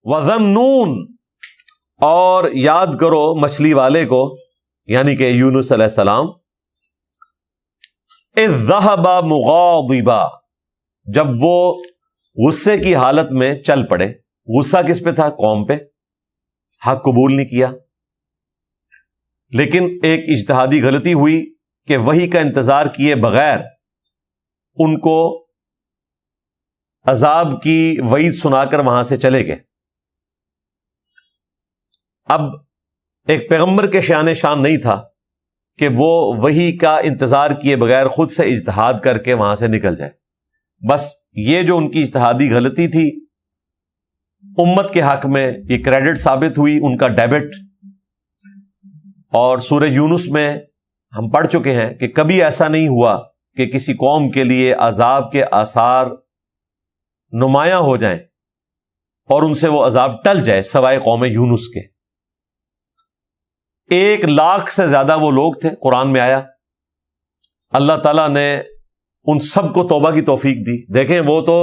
وَذَنُّونَ، اور یاد کرو مچھلی والے کو، یعنی کہ یونس علیہ السلام، اِذ ذَهَبَ مُغَاضِبًا، جب وہ غصے کی حالت میں چل پڑے۔ غصہ کس پہ تھا؟ قوم پہ، حق قبول نہیں کیا۔ لیکن ایک اجتہادی غلطی ہوئی کہ وحی کا انتظار کیے بغیر ان کو عذاب کی وعید سنا کر وہاں سے چلے گئے۔ اب ایک پیغمبر کے شان شان نہیں تھا کہ وہ وحی کا انتظار کیے بغیر خود سے اجتہاد کر کے وہاں سے نکل جائے۔ بس یہ جو ان کی اجتہادی غلطی تھی امت کے حق میں، یہ کریڈٹ ثابت ہوئی، ان کا ڈیبٹ۔ اور سورہ یونس میں ہم پڑھ چکے ہیں کہ کبھی ایسا نہیں ہوا کہ کسی قوم کے لیے عذاب کے آثار نمایاں ہو جائیں اور ان سے وہ عذاب ٹل جائے سوائے قوم یونس کے۔ 1,00,000 سے زیادہ وہ لوگ تھے، قرآن میں آیا۔ اللہ تعالیٰ نے ان سب کو توبہ کی توفیق دی۔ دیکھیں وہ تو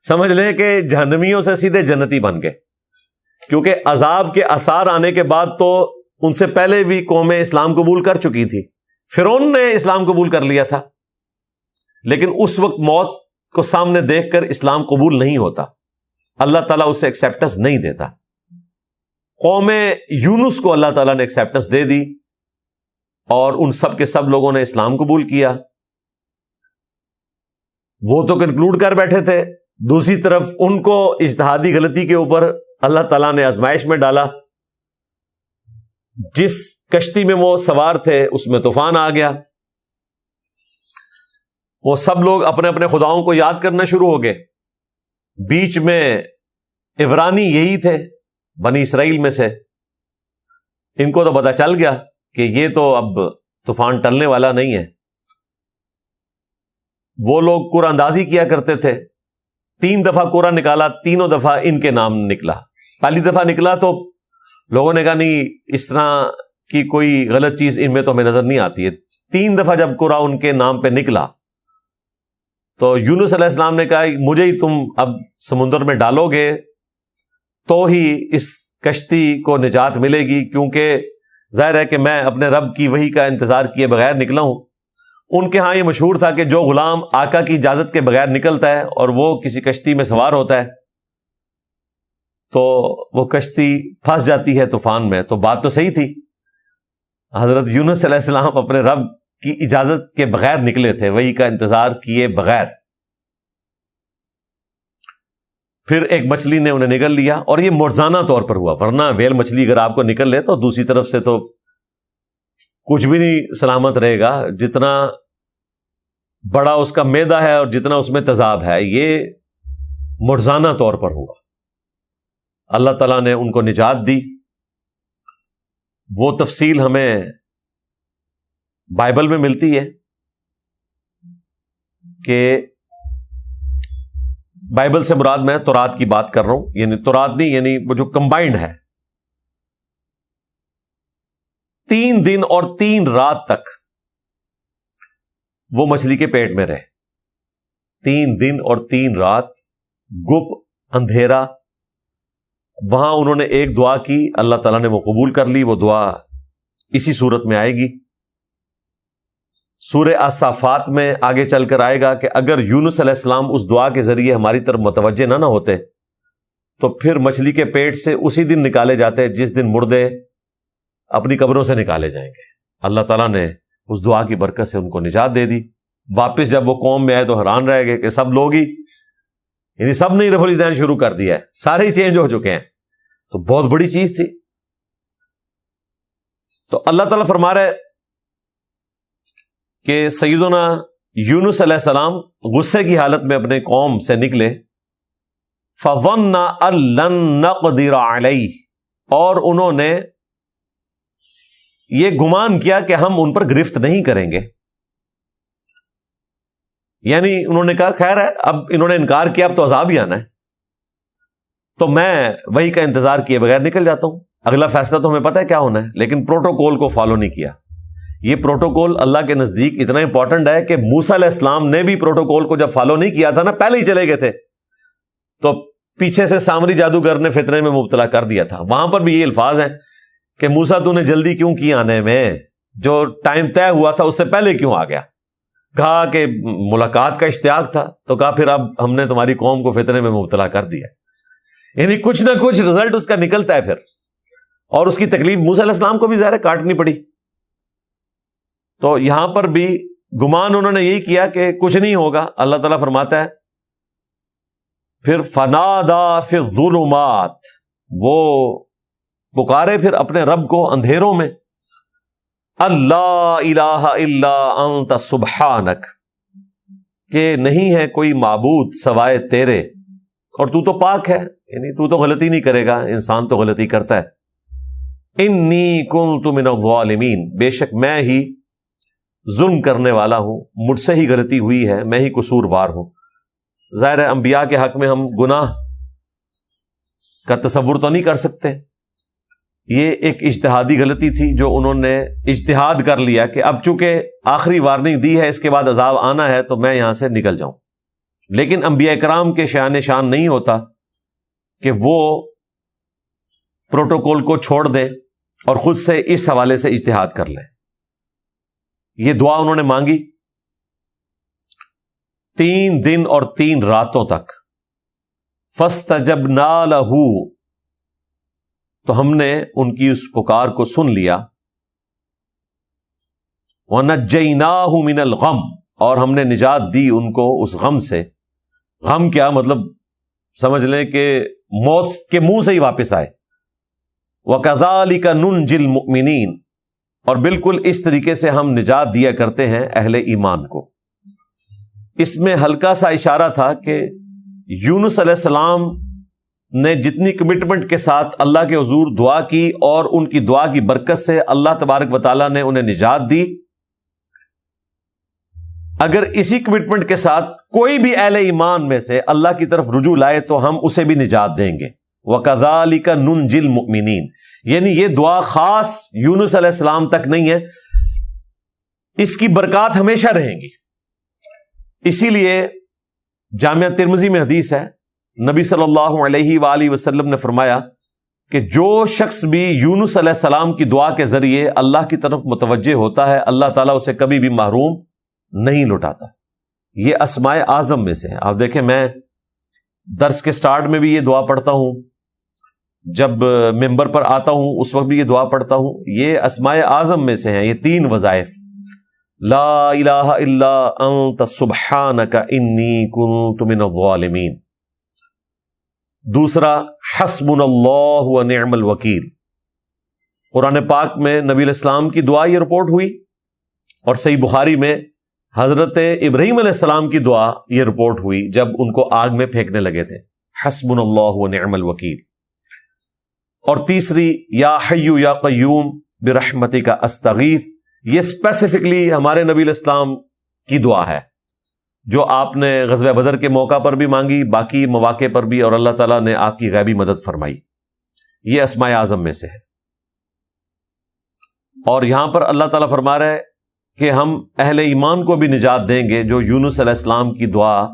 سمجھ لیں کہ جہنمیوں سے سیدھے جنتی بن گئے، کیونکہ عذاب کے آثار آنے کے بعد تو ان سے پہلے بھی قومیں اسلام قبول کر چکی تھی۔ فرعون نے اسلام قبول کر لیا تھا، لیکن اس وقت موت کو سامنے دیکھ کر اسلام قبول نہیں ہوتا، اللہ تعالیٰ اسے ایکسیپٹنس نہیں دیتا۔ قوم یونس کو اللہ تعالیٰ نے ایکسیپٹنس دے دی اور ان سب کے سب لوگوں نے اسلام قبول کیا۔ وہ تو کنکلوڈ کر بیٹھے تھے، دوسری طرف ان کو اجتہادی غلطی کے اوپر اللہ تعالیٰ نے آزمائش میں ڈالا۔ جس کشتی میں وہ سوار تھے اس میں طوفان آ گیا، وہ سب لوگ اپنے اپنے خداؤں کو یاد کرنا شروع ہو گئے۔ بیچ میں عبرانی یہی تھے بنی اسرائیل میں سے، ان کو تو پتہ چل گیا کہ یہ تو اب طوفان ٹلنے والا نہیں ہے۔ وہ لوگ قرآن اندازی کیا کرتے تھے، 3 دفعہ قرآن نکالا، تینوں دفعہ ان کے نام نکلا۔ پہلی دفعہ نکلا تو لوگوں نے کہا نہیں، اس طرح کی کوئی غلط چیز ان میں تو ہمیں نظر نہیں آتی ہے۔ 3 دفعہ جب قرآن ان کے نام پہ نکلا تو یونس علیہ السلام نے کہا مجھے ہی تم اب سمندر میں ڈالو گے تو ہی اس کشتی کو نجات ملے گی، کیونکہ ظاہر ہے کہ میں اپنے رب کی وحی کا انتظار کیے بغیر نکلا ہوں۔ ان کے ہاں یہ مشہور تھا کہ جو غلام آقا کی اجازت کے بغیر نکلتا ہے اور وہ کسی کشتی میں سوار ہوتا ہے تو وہ کشتی پھنس جاتی ہے طوفان میں۔ تو بات تو صحیح تھی، حضرت یونس علیہ السلام اپنے رب کی اجازت کے بغیر نکلے تھے، وحی کا انتظار کیے بغیر۔ پھر ایک مچھلی نے انہیں نگل لیا، اور یہ معجزانہ طور پر ہوا، ورنہ ویل مچھلی اگر آپ کو نکل لے تو دوسری طرف سے تو کچھ بھی نہیں سلامت رہے گا، جتنا بڑا اس کا معدہ ہے اور جتنا اس میں تیزاب ہے۔ یہ معجزانہ طور پر ہوا، اللہ تعالیٰ نے ان کو نجات دی۔ وہ تفصیل ہمیں بائبل میں ملتی ہے کہ بائبل سے مراد میں تورات کی بات کر رہا ہوں، یعنی تورات نہیں، یعنی وہ جو کمبائنڈ ہے۔ 3 دن اور 3 رات تک وہ مچھلی کے پیٹ میں رہے، 3 دن اور 3 رات، گپ اندھیرا۔ وہاں انہوں نے ایک دعا کی، اللہ تعالیٰ نے وہ قبول کر لی۔ وہ دعا اسی صورت میں آئے گی، سورہ الصافات میں آگے چل کر آئے گا کہ اگر یونس علیہ السلام اس دعا کے ذریعے ہماری طرف متوجہ نہ ہوتے تو پھر مچھلی کے پیٹ سے اسی دن نکالے جاتے جس دن مردے اپنی قبروں سے نکالے جائیں گے۔ اللہ تعالیٰ نے اس دعا کی برکت سے ان کو نجات دے دی۔ واپس جب وہ قوم میں آئے تو حیران رہ گئے کہ سب لوگ ہی، یعنی سب نے رفع الدین شروع کر دیا ہے، سارے ہی چینج ہو چکے ہیں، تو بہت بڑی چیز تھی۔ تو اللہ تعالیٰ فرما رہے کہ سیدنا یونس علیہ السلام غصے کی حالت میں اپنے قوم سے نکلے، فَظَنَّ أَن لَّن نَّقْدِرَ عَلَيْهِ، اور انہوں نے یہ گمان کیا کہ ہم ان پر گرفت نہیں کریں گے۔ یعنی انہوں نے کہا خیر ہے، اب انہوں نے انکار کیا، اب تو عذاب ہی آنا ہے، تو میں وحی کا انتظار کیے بغیر نکل جاتا ہوں، اگلا فیصلہ تو ہمیں پتہ ہے کیا ہونا ہے۔ لیکن پروٹوکول کو فالو نہیں کیا۔ یہ پروٹوکول اللہ کے نزدیک اتنا امپورٹنٹ ہے کہ موسیٰ علیہ السلام نے بھی پروٹوکول کو جب فالو نہیں کیا تھا نا، پہلے ہی چلے گئے تھے، تو پیچھے سے سامری جادوگر نے فتنے میں مبتلا کر دیا تھا. وہاں پر بھی یہ الفاظ ہیں کہ موسیٰ تو نے جلدی کیوں کی آنے میں، جو ٹائم طے ہوا تھا اس سے پہلے کیوں آ گیا؟ کہا کہ ملاقات کا اشتیاق تھا، تو کہا پھر اب ہم نے تمہاری قوم کو فتنے میں مبتلا کر دیا. یعنی کچھ نہ کچھ رزلٹ اس کا نکلتا ہے پھر، اور اس کی تکلیف موسیٰ علیہ السلام کو بھی ظاہر کاٹنی پڑی. تو یہاں پر بھی گمان انہوں نے یہی کیا کہ کچھ نہیں ہوگا. اللہ تعالیٰ فرماتا ہے پھر فنادا فی الظلمات، وہ پکارے پھر اپنے رب کو اندھیروں میں، اللہ الہ الا انت سبحانک، کہ نہیں ہے کوئی معبود سوائے تیرے اور تو تو پاک ہے، یعنی تو تو غلطی نہیں کرے گا، انسان تو غلطی کرتا ہے. انی کنت من الظالمین، بے شک میں ہی ظلم کرنے والا ہوں، مجھ سے ہی غلطی ہوئی ہے، میں ہی قصوروار ہوں. ظاہر ہے انبیاء کے حق میں ہم گناہ کا تصور تو نہیں کر سکتے. یہ ایک اجتہادی غلطی تھی جو انہوں نے اجتہاد کر لیا کہ اب چونکہ آخری وارننگ دی ہے، اس کے بعد عذاب آنا ہے تو میں یہاں سے نکل جاؤں. لیکن انبیاء کرام کے شان نہیں ہوتا کہ وہ پروٹوکول کو چھوڑ دیں اور خود سے اس حوالے سے اجتہاد کر لیں. یہ دعا انہوں نے مانگی 3 دن اور 3 راتوں تک. فاستجبنا لہ، تو ہم نے ان کی اس پکار کو سن لیا. وَنَجَّيْنَاهُ مِنَ الْغَمِّ، اور ہم نے نجات دی ان کو اس غم سے. غم کیا مطلب؟ سمجھ لیں کہ موت کے منہ سے ہی واپس آئے. وَكَذَلِكَ نُنْجِي الْمُؤْمِنِينَ، اور بالکل اس طریقے سے ہم نجات دیا کرتے ہیں اہل ایمان کو. اس میں ہلکا سا اشارہ تھا کہ یونس علیہ السلام نے جتنی کمٹمنٹ کے ساتھ اللہ کے حضور دعا کی اور ان کی دعا کی برکت سے اللہ تبارک و تعالیٰ نے انہیں نجات دی، اگر اسی کمٹمنٹ کے ساتھ کوئی بھی اہل ایمان میں سے اللہ کی طرف رجوع لائے تو ہم اسے بھی نجات دیں گے. وَكَذَلِكَ نُنْجِي الْمُؤْمِنِينَ، یعنی یہ دعا خاص یونس علیہ السلام تک نہیں ہے، اس کی برکات ہمیشہ رہیں گی. اسی لیے جامعہ ترمذی میں حدیث ہے، نبی صلی اللہ علیہ وآلہ وسلم نے فرمایا کہ جو شخص بھی یونس علیہ السلام کی دعا کے ذریعے اللہ کی طرف متوجہ ہوتا ہے، اللہ تعالیٰ اسے کبھی بھی محروم نہیں لوٹاتا. یہ اسماء اعظم میں سے ہے. آپ دیکھیں میں درس کے سٹارٹ میں بھی یہ دعا پڑھتا ہوں، جب ممبر پر آتا ہوں اس وقت بھی یہ دعا پڑھتا ہوں. یہ اسماء اعظم میں سے ہیں یہ 3 وظائف. لا الہ الا انت سبحانک انی کنت من الظالمین. دوسرا حسبنا اللہ ونعم الوکیل. قرآن پاک میں نبی علیہ السلام کی دعا یہ رپورٹ ہوئی، اور صحیح بخاری میں حضرت ابراہیم علیہ السلام کی دعا یہ رپورٹ ہوئی جب ان کو آگ میں پھینکنے لگے تھے. حسبنا اللہ ونعم الوکیل. اور تیسری یا حی یا قیوم برحمتک استغیث، یہ اسپیسیفکلی ہمارے نبی علیہ السلام کی دعا ہے جو آپ نے غزوہ بدر کے موقع پر بھی مانگی، باقی مواقع پر بھی، اور اللہ تعالیٰ نے آپ کی غیبی مدد فرمائی. یہ اسماء اعظم میں سے ہے. اور یہاں پر اللہ تعالیٰ فرما رہا ہے کہ ہم اہل ایمان کو بھی نجات دیں گے جو یونس علیہ السلام کی دعا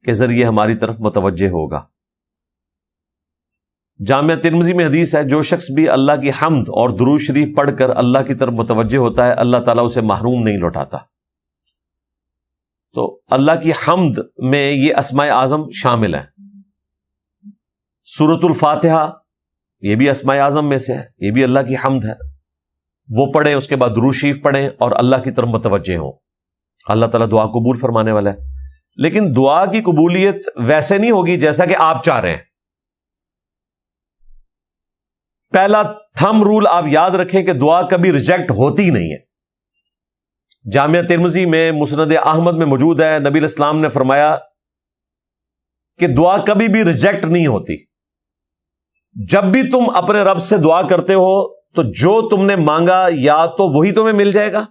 کے ذریعے ہماری طرف متوجہ ہوگا. جامعہ ترمذی میں حدیث ہے، جو شخص بھی اللہ کی حمد اور درود شریف پڑھ کر اللہ کی طرف متوجہ ہوتا ہے، اللہ تعالیٰ اسے محروم نہیں لوٹاتا. تو اللہ کی حمد میں یہ اسماء اعظم شامل ہیں. سورۃ الفاتحہ یہ بھی اسماء اعظم میں سے ہے، یہ بھی اللہ کی حمد ہے. وہ پڑھیں، اس کے بعد درود شریف پڑھیں اور اللہ کی طرف متوجہ ہوں. اللہ تعالیٰ دعا قبول فرمانے والا ہے. لیکن دعا کی قبولیت ویسے نہیں ہوگی جیسا کہ آپ چاہ رہے ہیں. پہلا تھم رول آپ یاد رکھیں کہ دعا کبھی ریجیکٹ ہوتی نہیں ہے. جامعہ ترمذی میں مسند احمد میں موجود ہے، نبی علیہ السلام نے فرمایا کہ دعا کبھی بھی ریجیکٹ نہیں ہوتی. جب بھی تم اپنے رب سے دعا کرتے ہو تو جو تم نے مانگا یا تو وہی تمہیں مل جائے گا،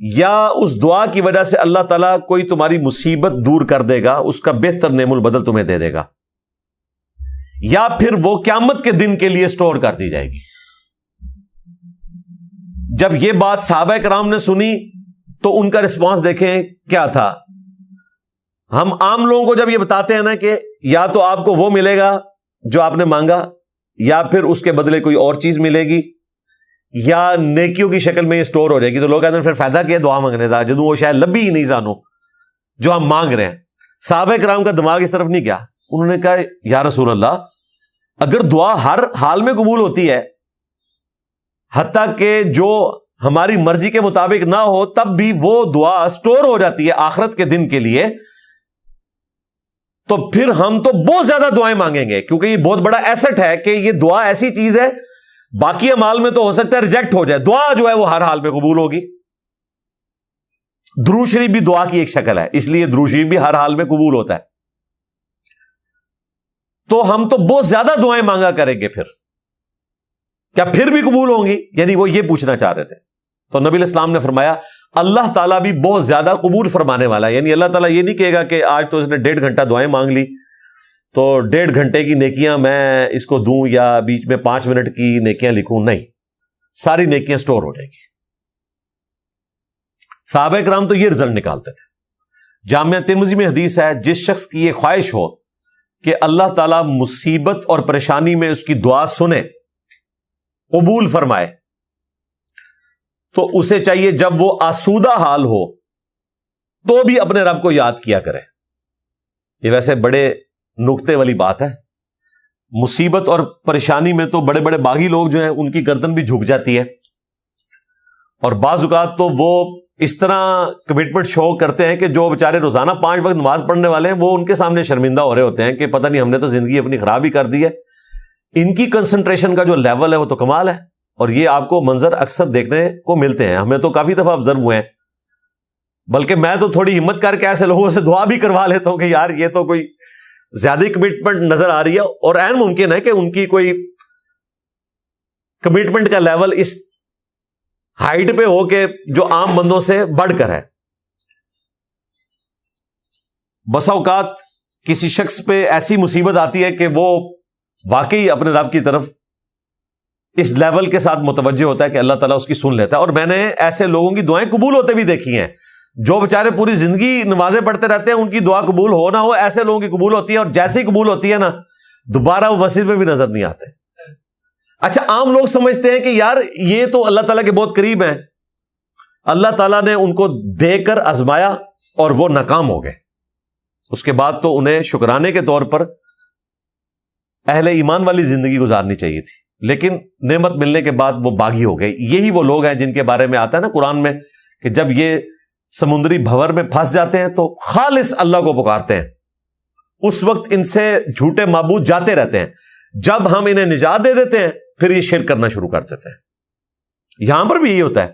یا اس دعا کی وجہ سے اللہ تعالیٰ کوئی تمہاری مصیبت دور کر دے گا، اس کا بہتر نعم البدل تمہیں دے دے گا، یا پھر وہ قیامت کے دن کے لیے سٹور کر دی جائے گی. جب یہ بات صحابہ کرام نے سنی تو ان کا رسپانس دیکھیں کیا تھا. ہم عام لوگوں کو جب یہ بتاتے ہیں نا کہ یا تو آپ کو وہ ملے گا جو آپ نے مانگا، یا پھر اس کے بدلے کوئی اور چیز ملے گی، یا نیکیوں کی شکل میں یہ سٹور ہو جائے گی، تو لوگ کہتے ہیں پھر فائدہ کیا دعا مانگنے کا جدوں وہ شاید لبھی ہی نہیں جانو جو ہم مانگ رہے ہیں۔ صحابہ کرام کا دماغ اس طرف نہیں گیا، انہوں نے کہا یا رسول اللہ، اگر دعا ہر حال میں قبول ہوتی ہے، حتیٰ کہ جو ہماری مرضی کے مطابق نہ ہو تب بھی وہ دعا سٹور ہو جاتی ہے آخرت کے دن کے لیے، تو پھر ہم تو بہت زیادہ دعائیں مانگیں گے، کیونکہ یہ بہت بڑا ایسٹ ہے کہ یہ دعا ایسی چیز ہے، باقی اعمال میں تو ہو سکتا ہے ریجیکٹ ہو جائے، دعا جو ہے وہ ہر حال میں قبول ہوگی۔ درود شریف بھی دعا کی ایک شکل ہے، اس لیے درود شریف بھی ہر حال میں قبول ہوتا ہے، تو ہم تو بہت زیادہ دعائیں مانگا کریں گے، پھر کیا پھر بھی قبول ہوں گی؟ یعنی وہ یہ پوچھنا چاہ رہے تھے۔ تو نبی الاسلام نے فرمایا اللہ تعالیٰ بھی بہت زیادہ قبول فرمانے والا ہے، یعنی اللہ تعالیٰ یہ نہیں کہے گا کہ آج تو اس نے 1.5 گھنٹہ دعائیں مانگ لی تو 1.5 گھنٹے کی نیکیاں میں اس کو دوں یا بیچ میں 5 منٹ کی نیکیاں لکھوں، نہیں، ساری نیکیاں سٹور ہو جائیں گی۔ صحابہ کرام تو یہ رزلٹ نکالتے تھے۔ جامعہ ترمذی میں حدیث ہے، جس شخص کی یہ خواہش ہو کہ اللہ تعالیٰ مصیبت اور پریشانی میں اس کی دعا سنے، قبول فرمائے، تو اسے چاہیے جب وہ آسودہ حال ہو تو بھی اپنے رب کو یاد کیا کرے۔ یہ ویسے بڑے نکتے والی بات ہے، مصیبت اور پریشانی میں تو بڑے بڑے باغی لوگ جو ہیں ان کی گردن بھی جھک جاتی ہے، اور بعض اوقات تو وہ اس طرح کمٹمنٹ شو کرتے ہیں کہ جو بیچارے روزانہ 5 وقت نماز پڑھنے والے ہیں وہ ان کے سامنے شرمندہ ہو رہے ہوتے ہیں کہ پتہ نہیں ہم نے تو زندگی اپنی خراب ہی کر دی ہے۔ ان کی کنسنٹریشن کا جو لیول ہے وہ تو کمال ہے، اور یہ آپ کو منظر اکثر دیکھنے کو ملتے ہیں، ہمیں تو کافی دفعہ آبزرو ہوئے ہیں، بلکہ میں تو تھوڑی ہمت کر کے ایسے لوگوں سے دعا بھی کروا لیتا ہوں کہ یار یہ تو کوئی زیادہ کمٹمنٹ نظر آ رہی ہے، اور عین ممکن ہے کہ ان کی کوئی کمٹمنٹ کا لیول اس ہائٹ پہ ہو کہ جو عام بندوں سے بڑھ کر ہے۔ بسا اوقات کسی شخص پہ ایسی مصیبت آتی ہے کہ وہ واقعی اپنے رب کی طرف اس لیول کے ساتھ متوجہ ہوتا ہے کہ اللہ تعالیٰ اس کی سن لیتا ہے، اور میں نے ایسے لوگوں کی دعائیں قبول ہوتے بھی دیکھی ہیں، جو بیچارے پوری زندگی نمازیں پڑھتے رہتے ہیں، ان کی دعا قبول ہو نہ ہو، ایسے لوگوں کی قبول ہوتی ہے، اور جیسے ہی قبول ہوتی ہے نا دوبارہ وہ مسجد میں بھی نظر نہیں آتے۔ اچھا، عام لوگ سمجھتے ہیں کہ یار یہ تو اللہ تعالیٰ کے بہت قریب ہیں، اللہ تعالیٰ نے ان کو دے کر آزمایا اور وہ ناکام ہو گئے، اس کے بعد تو انہیں شکرانے کے طور پر اہل ایمان والی زندگی گزارنی چاہیے تھی، لیکن نعمت ملنے کے بعد وہ باغی ہو گئے۔ یہی وہ لوگ ہیں جن کے بارے میں آتا ہے نا قرآن میں کہ جب یہ سمندری بھنور میں پھنس جاتے ہیں تو خالص اللہ کو پکارتے ہیں، اس وقت ان سے جھوٹے معبود جاتے رہتے ہیں، جب ہم انہیں نجات دے دیتے ہیں پھر یہ شرک کرنا شروع کر دیتے ہیں۔ یہاں پر بھی یہی ہوتا ہے،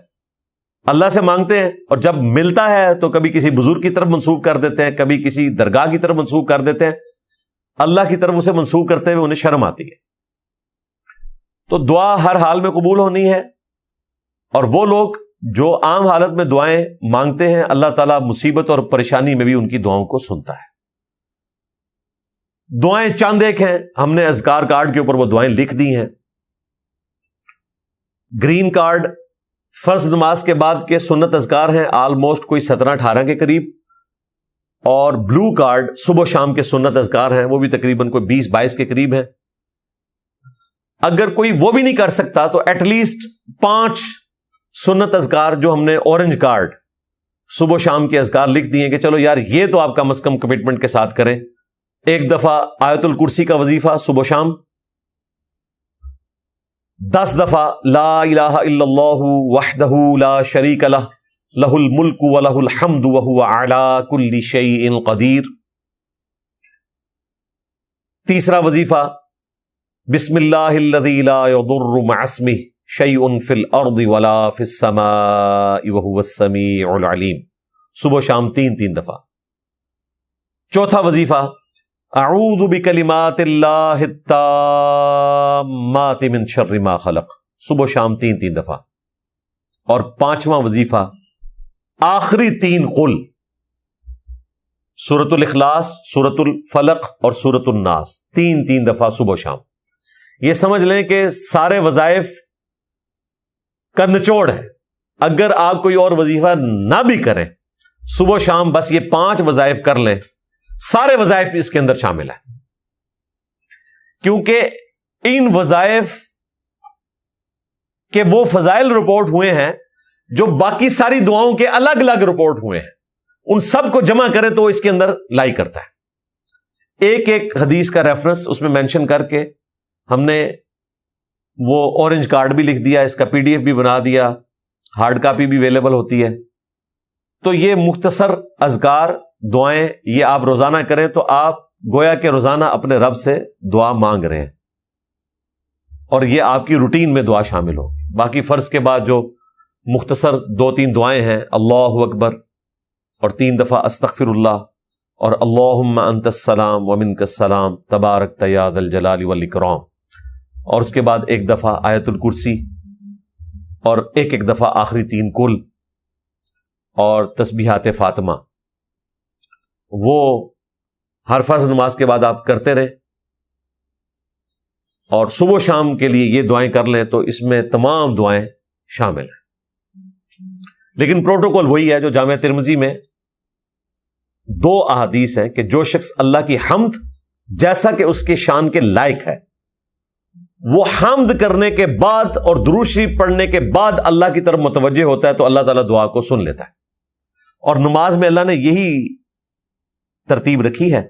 اللہ سے مانگتے ہیں اور جب ملتا ہے تو کبھی کسی بزرگ کی طرف منسوب کر دیتے ہیں، کبھی کسی درگاہ کی طرف منسوب کر دیتے ہیں، اللہ کی طرف اسے منسوب کرتے ہوئے انہیں شرم آتی ہے۔ تو دعا ہر حال میں قبول ہونی ہے، اور وہ لوگ جو عام حالت میں دعائیں مانگتے ہیں اللہ تعالیٰ مصیبت اور پریشانی میں بھی ان کی دعاؤں کو سنتا ہے۔ دعائیں چند ایک ہیں، ہم نے اذکار کارڈ کے اوپر وہ دعائیں لکھ دی ہیں۔ گرین کارڈ فرض نماز کے بعد کے سنت اذکار ہیں آلموسٹ کوئی 17-18 کے قریب، اور بلو کارڈ صبح و شام کے سنت اذکار ہیں وہ بھی تقریباً کوئی 20-22 کے قریب ہیں۔ اگر کوئی وہ بھی نہیں کر سکتا تو ایٹ لیسٹ 5 سنت اذکار جو ہم نے اورنج کارڈ صبح و شام کے اذکار لکھ دیے کہ چلو یار یہ تو آپ کم از کم کمٹمنٹ کے ساتھ کریں۔ ایک دفعہ آیت الکرسی کا وظیفہ صبح و شام، 10 دفعہ لا الہ الا اللہ وحدہ لا شریک لہ لہ الملک ولہ الحمد وہو علی کل شیء قدیر۔ تیسرا وظیفہ بسم اللہ الذی لا یضر مع اسمہ شیء فی الارض ولا فی السماء وہو السمیع العلیم، صبح و شام 3 دفعہ۔ چوتھا وظیفہ اعوذ بکلمات اللہ التامات من شر ما خلق، صبح و شام 3 دفعہ۔ اور 5واں وظیفہ آخری 3 قل، سورۃ الاخلاص، سورۃ الفلق اور سورۃ الناس، 3 دفعہ صبح و شام۔ یہ سمجھ لیں کہ سارے وظائف کا نچوڑ ہے۔ اگر آپ کوئی اور وظیفہ نہ بھی کریں، صبح و شام بس یہ 5 وظائف کر لیں سارے وظائف اس کے اندر شامل ہیں، کیونکہ ان وظائف کے وہ فضائل رپورٹ ہوئے ہیں جو باقی ساری دعاؤں کے الگ الگ رپورٹ ہوئے ہیں، ان سب کو جمع کرے تو اس کے اندر لائی کرتا ہے۔ ایک ایک حدیث کا ریفرنس اس میں مینشن کر کے ہم نے وہ اورنج کارڈ بھی لکھ دیا، اس کا PDF بھی بنا دیا، ہارڈ کاپی بھی اویلیبل ہوتی ہے۔ تو یہ مختصر اذکار دعائیں یہ آپ روزانہ کریں تو آپ گویا کہ روزانہ اپنے رب سے دعا مانگ رہے ہیں، اور یہ آپ کی روٹین میں دعا شامل ہو۔ باقی فرض کے بعد جو مختصر 2-3 دعائیں ہیں، اللہ اکبر اور 3 دفعہ استغفر اللہ اور اللہم انت السلام ومنک السلام تبارکت یا ذا الجلال والاکرام، اور اس کے بعد 1 دفعہ آیت الکرسی اور ایک دفعہ آخری 3 کل اور تسبیحات فاطمہ، وہ ہر فرض نماز کے بعد آپ کرتے رہیں، اور صبح و شام کے لیے یہ دعائیں کر لیں تو اس میں تمام دعائیں شامل ہیں۔ لیکن پروٹوکول وہی ہے جو جامع ترمذی میں 2 احادیث ہیں کہ جو شخص اللہ کی حمد جیسا کہ اس کے شان کے لائق ہے، وہ حمد کرنے کے بعد اور درود شریف پڑھنے کے بعد اللہ کی طرف متوجہ ہوتا ہے تو اللہ تعالیٰ دعا کو سن لیتا ہے۔ اور نماز میں اللہ نے یہی ترتیب رکھی ہے،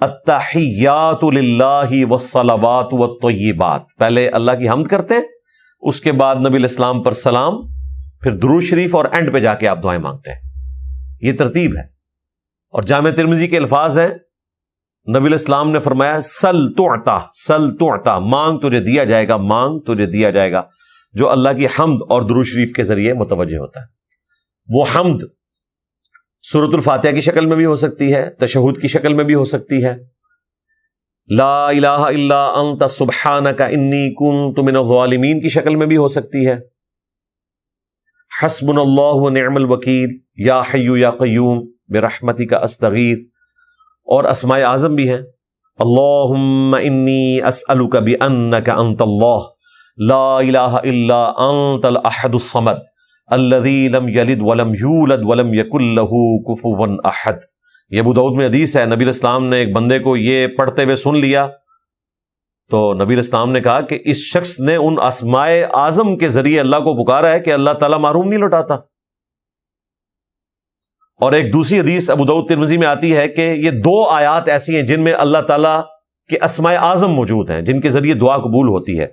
التحیات للہ والصلوات والطیبات، پہلے اللہ کی حمد کرتے ہیں، اس کے بعد نبی الاسلام پر سلام، پھر درود شریف، اور اینڈ پہ جا کے آپ دعائیں مانگتے ہیں۔ یہ ترتیب ہے، اور جامع ترمذی کے الفاظ ہیں، نبی الاسلام نے فرمایا سل تعطا، سل تعطا، مانگ تجھے دیا جائے گا، مانگ تجھے دیا جائے گا، جو اللہ کی حمد اور درود شریف کے ذریعے متوجہ ہوتا ہے۔ وہ حمد سورۃ الفاتحہ کی شکل میں بھی ہو سکتی ہے، تشہد کی شکل میں بھی ہو سکتی ہے، لا الہ الا انت سبحانک انی کنت من الظالمین کی شکل میں بھی ہو سکتی ہے، حسبنا اللہ ونعم الوکیل، یا حی یا قیوم برحمتک استغیث، اور اسماء اعظم بھی ہیں، اللہم انی اسألک بانک انت اللہ لا الہ الا انت الاحد الصمد الذی لم یلد ولم یولد ولم یکن لہ کفوا احد۔ یہ ابو داؤد میں حدیث ہے، نبی الاسلام نے ایک بندے کو یہ پڑھتے ہوئے سن لیا تو نبی الاسلام نے کہا کہ اس شخص نے ان اسماء اعظم کے ذریعے اللہ کو پکارا ہے کہ اللہ تعالیٰ محروم نہیں لوٹاتا۔ اور ایک دوسری حدیث ابو داؤد ترمذی میں آتی ہے کہ یہ 2 آیات ایسی ہیں جن میں اللہ تعالیٰ کے اسماء اعظم موجود ہیں، جن کے ذریعے دعا قبول ہوتی ہے۔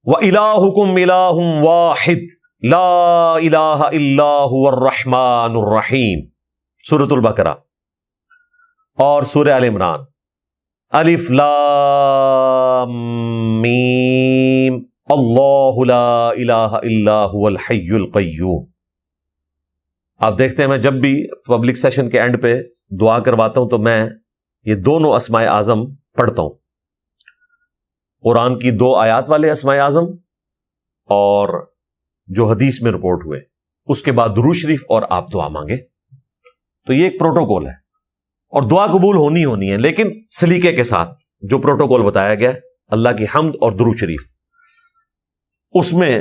وَإِلَٰهُكُمْ إِلَٰهٌ وَاحِدٌ لَا إِلَٰهَ إِلَّا هُوَ الرَّحْمَٰنُ الرَّحِيمُ، سورۃ البقرہ، اور سورہ آل عمران، الف لام میم اللہ لا الہ الا هو الحی القیوم۔ آپ دیکھتے ہیں میں جب بھی پبلک سیشن کے اینڈ پہ دعا کرواتا ہوں تو میں یہ دونوں اسماء اعظم پڑھتا ہوں، قرآن کی 2 آیات والے اسماء اعظم اور جو حدیث میں رپورٹ ہوئے، اس کے بعد درود شریف اور آپ دعا مانگے۔ تو یہ ایک پروٹوکول ہے، اور دعا قبول ہونی ہے، لیکن سلیقے کے ساتھ جو پروٹوکول بتایا گیا اللہ کی حمد اور درود شریف، اس میں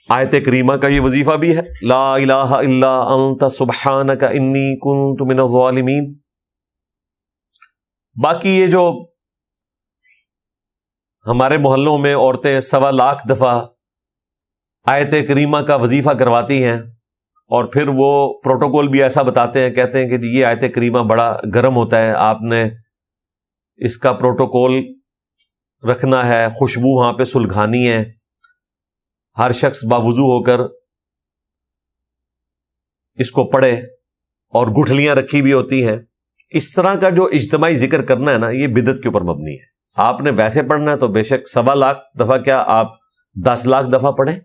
آیت کریمہ کا یہ وظیفہ بھی ہے، لا الہ الا انت سبحانک انی کنت من الظالمین۔ باقی یہ جو ہمارے محلوں میں عورتیں 1.25 لاکھ دفعہ آیت کریمہ کا وظیفہ کرواتی ہیں، اور پھر وہ پروٹوکول بھی ایسا بتاتے ہیں، کہتے ہیں کہ جی یہ آیت کریمہ بڑا گرم ہوتا ہے، آپ نے اس کا پروٹوکول رکھنا ہے، خوشبو وہاں پہ سلگھانی ہے، ہر شخص باوضو ہو کر اس کو پڑھے، اور گٹھلیاں رکھی بھی ہوتی ہیں۔ اس طرح کا جو اجتماعی ذکر کرنا ہے نا، یہ بدعت کے اوپر مبنی ہے۔ آپ نے ویسے پڑھنا ہے تو بے شک 1.25 لاکھ دفعہ کیا آپ 10 لاکھ دفعہ پڑھیں۔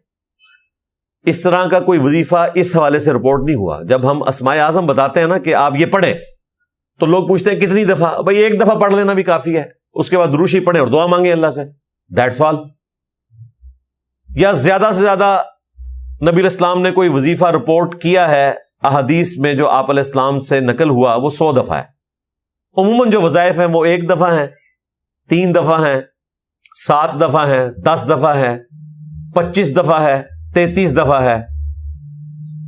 اس طرح کا کوئی وظیفہ اس حوالے سے رپورٹ نہیں ہوا۔ جب ہم اسماء اعظم بتاتے ہیں نا کہ آپ یہ پڑھیں تو لوگ پوچھتے ہیں کتنی دفعہ؟ بھائی 1 دفعہ پڑھ لینا بھی کافی ہے، اس کے بعد درود شریف پڑھیں اور دعا مانگیں اللہ سے، دیٹس آل۔ یا زیادہ سے زیادہ نبی الاسلام نے کوئی وظیفہ رپورٹ کیا ہے احادیث میں جو آپ علیہ السلام سے نقل ہوا، وہ 100 دفعہ ہے۔ عموماً جو وظائف ہیں وہ 1 دفعہ ہیں، 3 دفعہ ہیں، 7 دفعہ ہیں، 10 دفعہ ہے، 25 دفعہ ہے، 33 دفعہ ہے،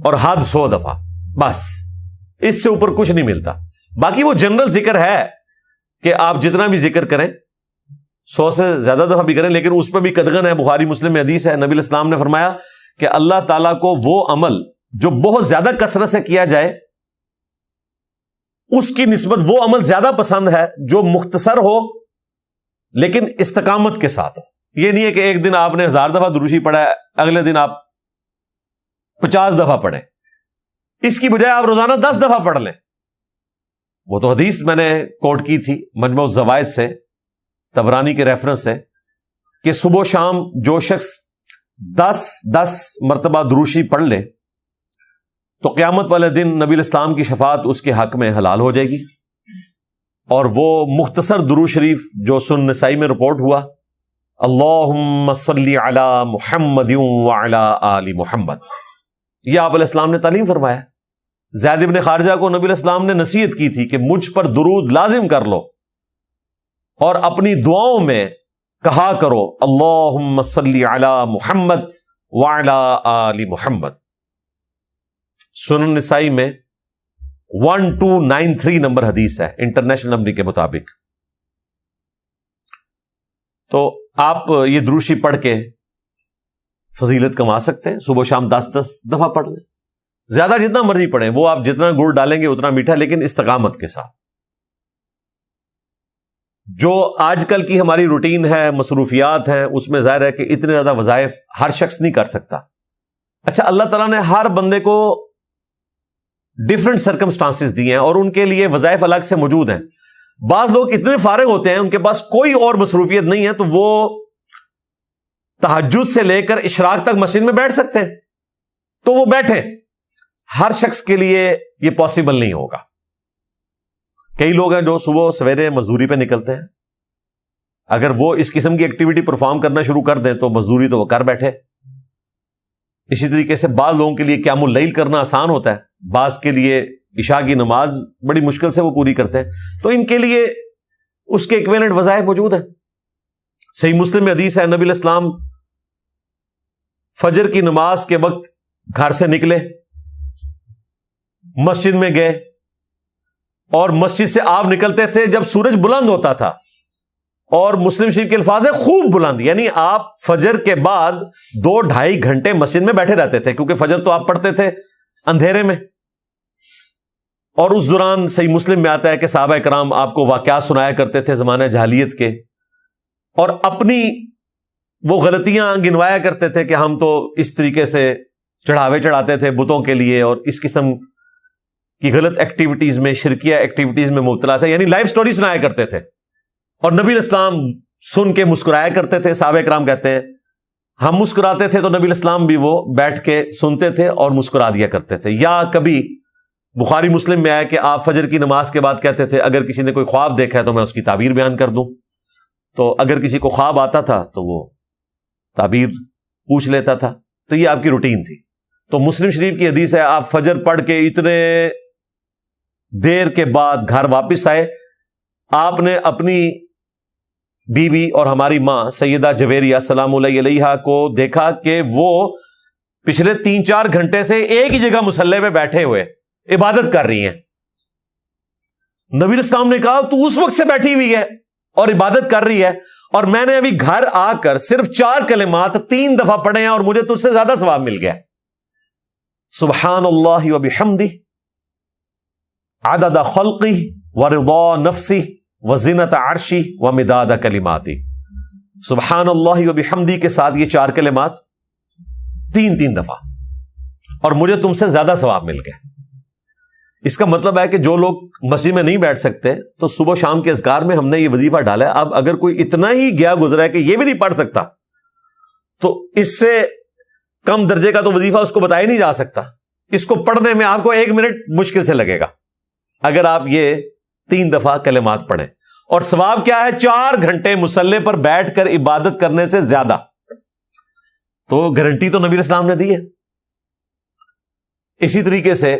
اور حد 100 دفعہ، بس اس سے اوپر کچھ نہیں ملتا. باقی وہ جنرل ذکر ہے کہ آپ جتنا بھی ذکر کریں 100 سے زیادہ دفعہ بھی کریں, لیکن اس پہ بھی قدغن ہے. بخاری مسلم میں حدیث ہے, نبی الاسلام نے فرمایا کہ اللہ تعالیٰ کو وہ عمل جو بہت زیادہ کثرت سے کیا جائے اس کی نسبت وہ عمل زیادہ پسند ہے جو مختصر ہو لیکن استقامت کے ساتھ ہو. یہ نہیں ہے کہ ایک دن آپ نے 1000 دفعہ درود شریف پڑھا ہے, اگلے دن آپ 50 دفعہ پڑھیں. اس کی بجائے آپ روزانہ 10 دفعہ پڑھ لیں. وہ تو حدیث میں نے کوٹ کی تھی مجموع الزوائد سے, طبرانی کے ریفرنس سے, کہ صبح و شام جو شخص 10 مرتبہ درود شریف پڑھ لے تو قیامت والے دن نبی الاسلام کی شفاعت اس کے حق میں حلال ہو جائے گی. اور وہ مختصر درود شریف جو سنن نسائی میں رپورٹ ہوا, اللہم صلی علی محمد وعلی آل محمد, یہ آپ علیہ السلام نے تعلیم فرمایا. زید ابن خارجہ کو نبی الاسلام نے نصیحت کی تھی کہ مجھ پر درود لازم کر لو اور اپنی دعاؤں میں کہا کرو اللہم صلی علی محمد وعلی آل محمد. سنن نسائی میں 1293 نمبر حدیث ہے انٹرنیشنل نمبر کے مطابق. تو آپ یہ درود شریف پڑھ کے فضیلت کما سکتے ہیں. صبح و شام 10 دفعہ پڑھ لیں, زیادہ جتنا مرضی پڑھیں, وہ آپ جتنا گڑ ڈالیں گے اتنا میٹھا, لیکن استقامت کے ساتھ. جو آج کل کی ہماری روٹین ہے, مصروفیات ہیں, اس میں ظاہر ہے کہ اتنے زیادہ وظائف ہر شخص نہیں کر سکتا. اچھا, اللہ تعالیٰ نے ہر بندے کو ڈفرنٹ سرکمسٹانسز دیے ہیں اور ان کے لیے وظائف الگ سے موجود ہیں. بعض لوگ اتنے فارغ ہوتے ہیں, ان کے پاس کوئی اور مصروفیت نہیں ہے, تو وہ تہجد سے لے کر اشراق تک مسجد میں بیٹھ سکتے ہیں, تو وہ بیٹھیں. ہر شخص کے لیے یہ پاسبل نہیں ہوگا. کئی لوگ ہیں جو صبح سویرے مزدوری پہ نکلتے ہیں, اگر وہ اس قسم کی ایکٹیویٹی پرفارم کرنا شروع کر دیں تو مزدوری تو وہ کر بیٹھے. اسی طریقے سے بعض لوگوں کے لیے قیام اللیل کرنا آسان ہوتا ہے, بعض کے لیے عشاء کی نماز بڑی مشکل سے وہ پوری کرتے ہیں, تو ان کے لیے اس کے ایکویلنٹ وظائف موجود ہیں. صحیح مسلم میں حدیث ہے, نبی الاسلام فجر کی نماز کے وقت گھر سے نکلے, مسجد میں گئے, اور مسجد سے آپ نکلتے تھے جب سورج بلند ہوتا تھا, اور مسلم شریف کے الفاظ ہے خوب بلند, یعنی آپ فجر کے بعد 2-2.5 گھنٹے مسجد میں بیٹھے رہتے تھے, کیونکہ فجر تو آپ پڑھتے تھے اندھیرے میں. اور اس دوران صحیح مسلم میں آتا ہے کہ صحابہ کرام آپ کو واقعات سنایا کرتے تھے زمانہ جاہلیت کے, اور اپنی وہ غلطیاں گنوایا کرتے تھے کہ ہم تو اس طریقے سے چڑھاوے چڑھاتے تھے بتوں کے لیے, اور اس قسم کی غلط ایکٹیویٹیز میں, شرکیہ ایکٹیویٹیز میں مبتلا تھے, یعنی لائف سٹوری سنایا کرتے تھے. اور نبی اسلام سن کے مسکرایا کرتے تھے. صحابہ کرام کہتے ہیں ہم مسکراتے تھے تو نبی اسلام بھی وہ بیٹھ کے سنتے تھے اور مسکرا دیا کرتے تھے. یا کبھی بخاری مسلم میں آیا کہ آپ فجر کی نماز کے بعد کہتے تھے اگر کسی نے کوئی خواب دیکھا ہے تو میں اس کی تعبیر بیان کر دوں. تو اگر کسی کو خواب آتا تھا تو وہ تعبیر پوچھ لیتا تھا. تو یہ آپ کی روٹین تھی. تو مسلم شریف کی حدیث ہے, آپ فجر پڑھ کے اتنے دیر کے بعد گھر واپس آئے, آپ نے اپنی بیوی اور ہماری ماں سیدہ جویریہ سلام اللہ علیہا کو دیکھا کہ وہ پچھلے 3-4 گھنٹے سے ایک ہی جگہ مصلی پہ بیٹھے ہوئے عبادت کر رہی ہیں. نبی اسلام نے کہا تو اس وقت سے بیٹھی ہوئی ہے اور عبادت کر رہی ہے, اور میں نے ابھی گھر آ کر صرف 4 کلمات 3 دفعہ پڑھے ہیں اور مجھے تجھ سے زیادہ ثواب مل گیا. سبحان اللہ وبحمدہ عدد خلقہ ورضا نفسہ وزنت عرشی ومداد کلماتی. سبحان اللہ وبحمدہ کے ساتھ یہ 4 کلمات 3 دفعہ, اور مجھے تم سے زیادہ ثواب مل گئے. اس کا مطلب ہے کہ جو لوگ مسجد میں نہیں بیٹھ سکتے تو صبح و شام کے اذکار میں ہم نے یہ وظیفہ ڈالا ہے. اب اگر کوئی اتنا ہی گیا گزرا ہے کہ یہ بھی نہیں پڑھ سکتا تو اس سے کم درجے کا تو وظیفہ اس کو بتایا نہیں جا سکتا. اس کو پڑھنے میں آپ کو 1 منٹ مشکل سے لگے گا اگر آپ یہ 3 دفعہ کلمات پڑھیں. اور ثواب کیا ہے؟ 4 گھنٹے مصلی پر بیٹھ کر عبادت کرنے سے زیادہ. تو گارنٹی تو نبی اسلام نے دی ہے. اسی طریقے سے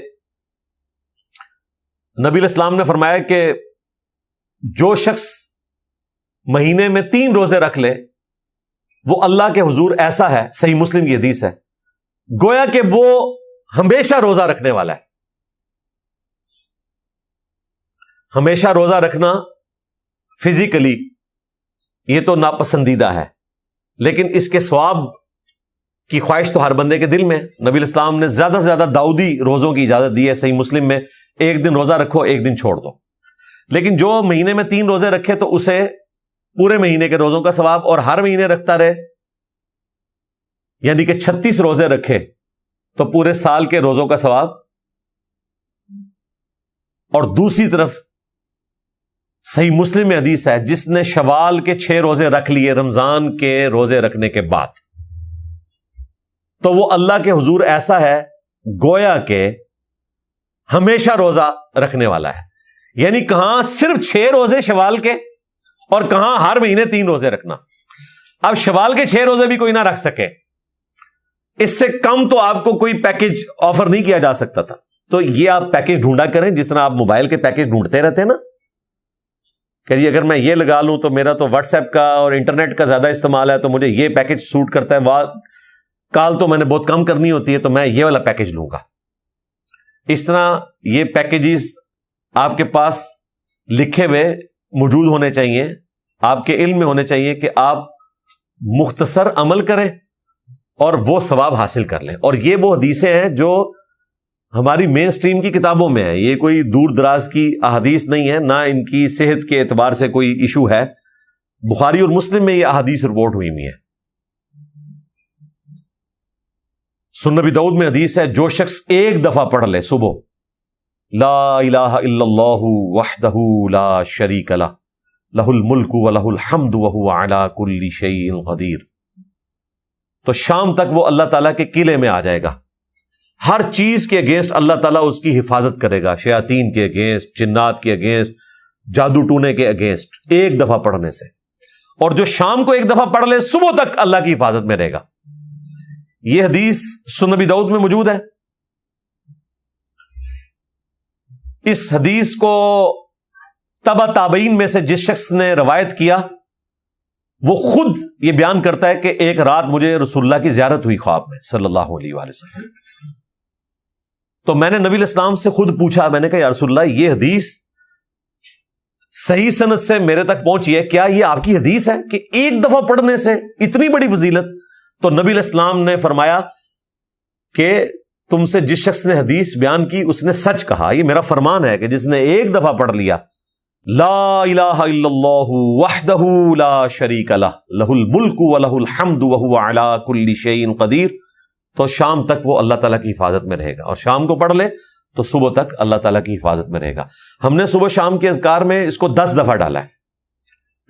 نبی اسلام نے فرمایا کہ جو شخص مہینے میں 3 روزے رکھ لے وہ اللہ کے حضور ایسا ہے, صحیح مسلم کی حدیث ہے, گویا کہ وہ ہمیشہ روزہ رکھنے والا ہے. ہمیشہ روزہ رکھنا فزیکلی یہ تو ناپسندیدہ ہے، لیکن اس کے ثواب کی خواہش تو ہر بندے کے دل میں۔ نبی الاسلام نے زیادہ سے زیادہ داؤدی روزوں کی اجازت دی ہے، صحیح مسلم میں 1 دن روزہ رکھو 1 دن چھوڑ دو، لیکن جو مہینے میں 3 روزے رکھے تو اسے پورے مہینے کے روزوں کا ثواب، اور ہر مہینے رکھتا رہے یعنی کہ 36 روزے رکھے تو پورے سال کے روزوں کا ثواب۔ اور دوسری طرف صحیح مسلم میں حدیث ہے، جس نے شوال کے 6 روزے رکھ لیے رمضان کے روزے رکھنے کے بعد، تو وہ اللہ کے حضور ایسا ہے گویا کہ ہمیشہ روزہ رکھنے والا ہے، یعنی کہاں صرف 6 روزے شوال کے اور کہاں ہر مہینے 3 روزے رکھنا۔ اب شوال کے 6 روزے بھی کوئی نہ رکھ سکے، اس سے کم تو آپ کو کوئی پیکج آفر نہیں کیا جا سکتا تھا، تو یہ آپ پیکج ڈھونڈا کریں، جس طرح آپ موبائل کے پیکج ڈھونڈتے رہتے ہیں نا کہ جی اگر میں یہ لگا لوں تو میرا تو واٹس ایپ کا اور انٹرنیٹ کا زیادہ استعمال ہے تو مجھے یہ پیکج سوٹ کرتا ہے، کال تو میں نے بہت کم کرنی ہوتی ہے تو میں یہ والا پیکج لوں گا۔ اس طرح یہ پیکیجز آپ کے پاس لکھے ہوئے موجود ہونے چاہیے، آپ کے علم میں ہونے چاہیے کہ آپ مختصر عمل کریں اور وہ ثواب حاصل کر لیں۔ اور یہ وہ حدیثیں ہیں جو ہماری مین سٹریم کی کتابوں میں ہیں، یہ کوئی دور دراز کی احادیث نہیں ہے، نہ ان کی صحت کے اعتبار سے کوئی ایشو ہے، بخاری اور مسلم میں یہ احادیث رپورٹ ہوئی ہوئی ہیں۔ سنن نبی داؤد میں حدیث ہے، جو شخص 1 دفعہ پڑھ لے صبح لا الہ الا اللہ وحدہ لا شریک لہ لہ الملک ولہ الحمد وہو علی کل شیء قدیر، تو شام تک وہ اللہ تعالیٰ کے قلعے میں آ جائے گا۔ ہر چیز کے اگینسٹ اللہ تعالیٰ اس کی حفاظت کرے گا، شیاطین کے اگینسٹ، جنات کے اگینسٹ، جادو ٹونے کے اگینسٹ، 1 دفعہ پڑھنے سے۔ اور جو شام کو 1 دفعہ پڑھ لے صبح تک اللہ کی حفاظت میں رہے گا۔ یہ حدیث سنن نبی داؤد میں موجود ہے۔ اس حدیث کو تبع تابعین میں سے جس شخص نے روایت کیا وہ خود یہ بیان کرتا ہے کہ ایک رات مجھے رسول اللہ کی زیارت ہوئی خواب میں صلی اللہ علیہ وآلہ وسلم، تو میں نے نبی الاسلام سے خود پوچھا، میں نے کہا یا رسول اللہ یہ حدیث صحیح سند سے میرے تک پہنچی ہے، کیا یہ آپ کی حدیث ہے کہ 1 دفعہ پڑھنے سے اتنی بڑی فضیلت؟ تو نبی علیہ السلام نے فرمایا کہ تم سے جس شخص نے حدیث بیان کی اس نے سچ کہا، یہ میرا فرمان ہے کہ جس نے 1 دفعہ پڑھ لیا لا الہ الا اللہ وحدہ لا شریک لہ لہ الملک ولہ الحمد وہو علی کل شیء قدیر، تو شام تک وہ اللہ تعالیٰ کی حفاظت میں رہے گا، اور شام کو پڑھ لے تو صبح تک اللہ تعالیٰ کی حفاظت میں رہے گا۔ ہم نے صبح شام کے اذکار میں اس کو 10 دفعہ ڈالا ہے،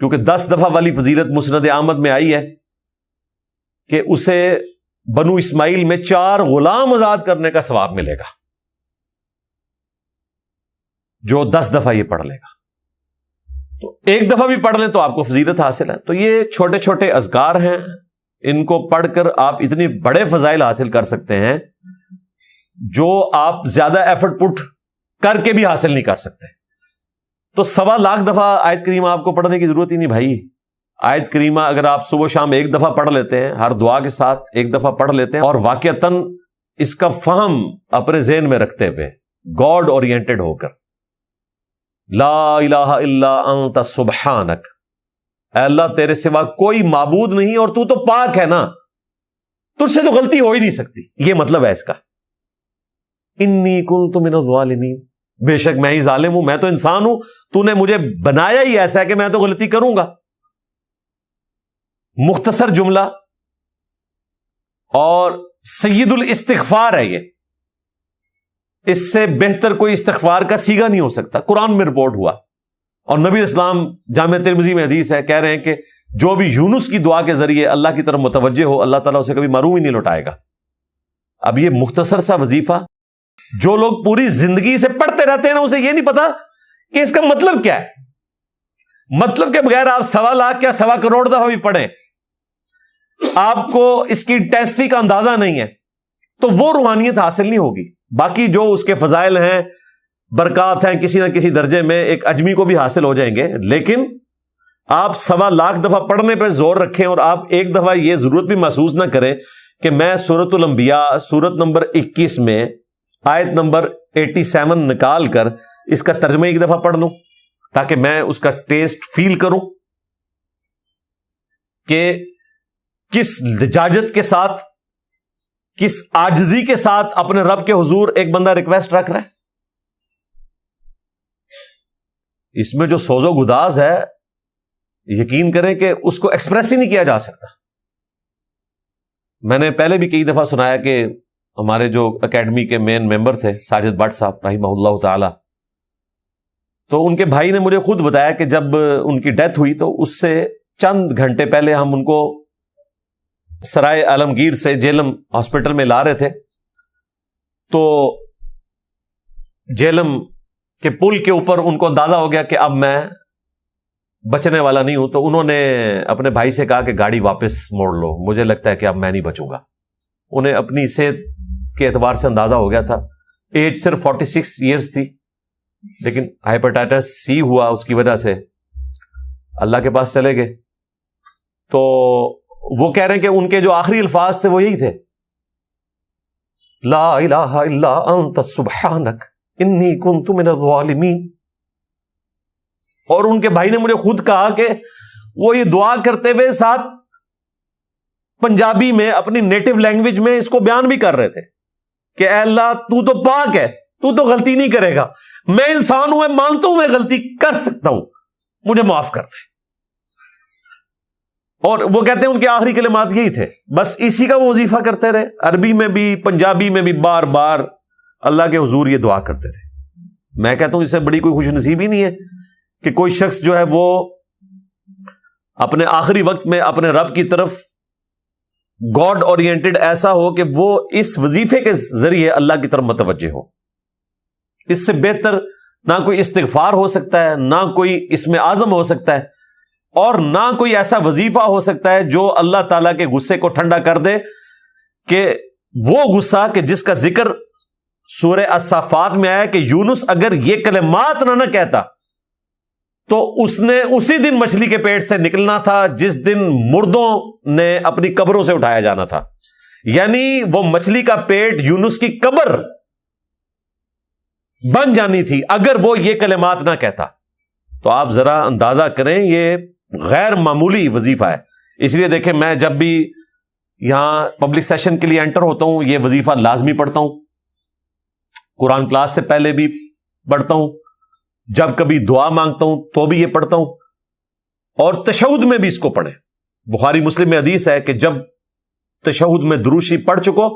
کیونکہ 10 دفعہ والی فضیلت مسند احمد میں آئی ہے کہ اسے بنو اسماعیل میں 4 غلام آزاد کرنے کا ثواب ملے گا جو 10 دفعہ یہ پڑھ لے گا۔ تو 1 دفعہ بھی پڑھ لیں تو آپ کو فضیلت حاصل ہے۔ تو یہ چھوٹے چھوٹے اذکار ہیں، ان کو پڑھ کر آپ اتنی بڑے فضائل حاصل کر سکتے ہیں جو آپ زیادہ ایفرٹ پٹ کر کے بھی حاصل نہیں کر سکتے۔ تو 1.25 لاکھ دفعہ آیت کریمہ آپ کو پڑھنے کی ضرورت ہی نہیں بھائی۔ آیت کریمہ اگر آپ صبح شام 1 دفعہ پڑھ لیتے ہیں، ہر دعا کے ساتھ 1 دفعہ پڑھ لیتے ہیں، اور واقعتاً اس کا فہم اپنے ذہن میں رکھتے ہوئے گاڈ اورینٹڈ ہو کر، لا الہ الا انت سبحانک، اے اللہ تیرے سوا کوئی معبود نہیں اور تو تو پاک ہے نا، تجھ سے تو غلطی ہو ہی نہیں سکتی، یہ مطلب ہے اس کا۔ انی کنت من الظالمین، بے شک میں ہی ظالم ہوں، میں تو انسان ہوں، تو نے مجھے بنایا ہی ایسا ہے کہ میں تو غلطی کروں گا۔ مختصر جملہ اور سید الاستغفار ہے یہ، اس سے بہتر کوئی استغفار کا سیگا نہیں ہو سکتا۔ قرآن میں رپورٹ ہوا، اور نبی اسلام جامع ترمذی میں حدیث ہے، کہہ رہے ہیں کہ جو بھی یونس کی دعا کے ذریعے اللہ کی طرف متوجہ ہو، اللہ تعالیٰ اسے کبھی محروم ہی نہیں لوٹائے گا۔ اب یہ مختصر سا وظیفہ جو لوگ پوری زندگی سے پڑھتے رہتے ہیں نا، اسے یہ نہیں پتا کہ اس کا مطلب کیا ہے۔ مطلب کے بغیر آپ 1.25 لاکھ یا 1.25 کروڑ دفعہ بھی پڑھیں، آپ کو اس کی انٹینسٹی کا اندازہ نہیں ہے تو وہ روحانیت حاصل نہیں ہوگی۔ باقی جو اس کے فضائل ہیں، برکات ہیں، کسی نہ کسی درجے میں ایک اجمی کو بھی حاصل ہو جائیں گے، لیکن آپ 1.25 لاکھ دفعہ پڑھنے پہ زور رکھیں اور آپ 1 دفعہ یہ ضرورت بھی محسوس نہ کریں کہ میں سورۃ الانبیاء سورت نمبر 21 میں آیت نمبر 87 نکال کر اس کا ترجمہ 1 دفعہ پڑھ لوں۔ تاکہ میں اس کا ٹیسٹ فیل کروں کہ کس لجاجت کے ساتھ، کس عاجزی کے ساتھ اپنے رب کے حضور ایک بندہ ریکویسٹ رکھ رہا ہے. اس میں جو سوز و گداز ہے، یقین کریں کہ اس کو ایکسپریس ہی نہیں کیا جا سکتا. میں نے پہلے بھی کئی دفعہ سنایا کہ ہمارے جو اکیڈمی کے مین ممبر تھے ساجد بٹ صاحب رحمہ اللہ تعالی، تو ان کے بھائی نے مجھے خود بتایا کہ جب ان کی ڈیتھ ہوئی تو اس سے چند گھنٹے پہلے ہم ان کو سرائے عالمگیر سے جیلم ہاسپٹل میں لا رہے تھے. تو جیلم کے پل کے اوپر ان کو اندازہ ہو گیا کہ اب میں بچنے والا نہیں ہوں، تو انہوں نے اپنے بھائی سے کہا کہ گاڑی واپس موڑ لو، مجھے لگتا ہے کہ اب میں نہیں بچوں گا. انہیں اپنی صحت کے اعتبار سے اندازہ ہو گیا تھا. ایج صرف 46 ایئرز تھی، لیکن ہائپرٹائٹس سی ہوا، اس کی وجہ سے اللہ کے پاس چلے گئے. تو وہ کہہ رہے ہیں کہ ان کے جو آخری الفاظ تھے وہ یہی تھے، لا الہ الا انت سبحانک انی کنت من الظالمین. اور ان کے بھائی نے مجھے خود کہا کہ وہ یہ دعا کرتے ہوئے ساتھ پنجابی میں اپنی نیٹو لینگویج میں اس کو بیان بھی کر رہے تھے کہ اے اللہ تو تو پاک ہے، تو تو غلطی نہیں کرے گا، میں انسان ہوں، میں مانتا ہوں میں غلطی کر سکتا ہوں، مجھے معاف کر دے. اور وہ کہتے ہیں ان کے آخری کلمات یہی تھے، بس اسی کا وہ وظیفہ کرتے رہے، عربی میں بھی پنجابی میں بھی بار بار اللہ کے حضور یہ دعا کرتے رہے. میں کہتا ہوں اس سے بڑی کوئی خوش نصیبی نہیں ہے کہ کوئی شخص جو ہے وہ اپنے آخری وقت میں اپنے رب کی طرف گاڈ اورینٹڈ ایسا ہو کہ وہ اس وظیفے کے ذریعے اللہ کی طرف متوجہ ہو. اس سے بہتر نہ کوئی استغفار ہو سکتا ہے، نہ کوئی اسم اعظم ہو سکتا ہے، اور نہ کوئی ایسا وظیفہ ہو سکتا ہے جو اللہ تعالیٰ کے غصے کو ٹھنڈا کر دے، کہ وہ غصہ کہ جس کا ذکر سورہ الصافات میں آیا کہ یونس اگر یہ کلمات نہ کہتا تو اس نے اسی دن مچھلی کے پیٹ سے نکلنا تھا جس دن مردوں نے اپنی قبروں سے اٹھایا جانا تھا. یعنی وہ مچھلی کا پیٹ یونس کی قبر بن جانی تھی اگر وہ یہ کلمات نہ کہتا. تو آپ ذرا اندازہ کریں یہ غیر معمولی وظیفہ ہے. اس لیے دیکھیں میں جب بھی یہاں پبلک سیشن کے لیے انٹر ہوتا ہوں یہ وظیفہ لازمی پڑھتا ہوں، قرآن کلاس سے پہلے بھی پڑھتا ہوں، جب کبھی دعا مانگتا ہوں تو بھی یہ پڑھتا ہوں، اور تشہد میں بھی اس کو پڑھیں. بخاری مسلم میں حدیث ہے کہ جب تشہد میں درود شریف پڑھ چکو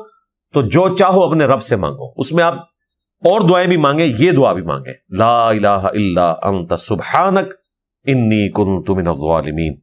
تو جو چاہو اپنے رب سے مانگو. اس میں آپ اور دعائیں بھی مانگیں، یہ دعا بھی مانگیں، لا الہ الا انت سبحانک انی کنت من الظالمین.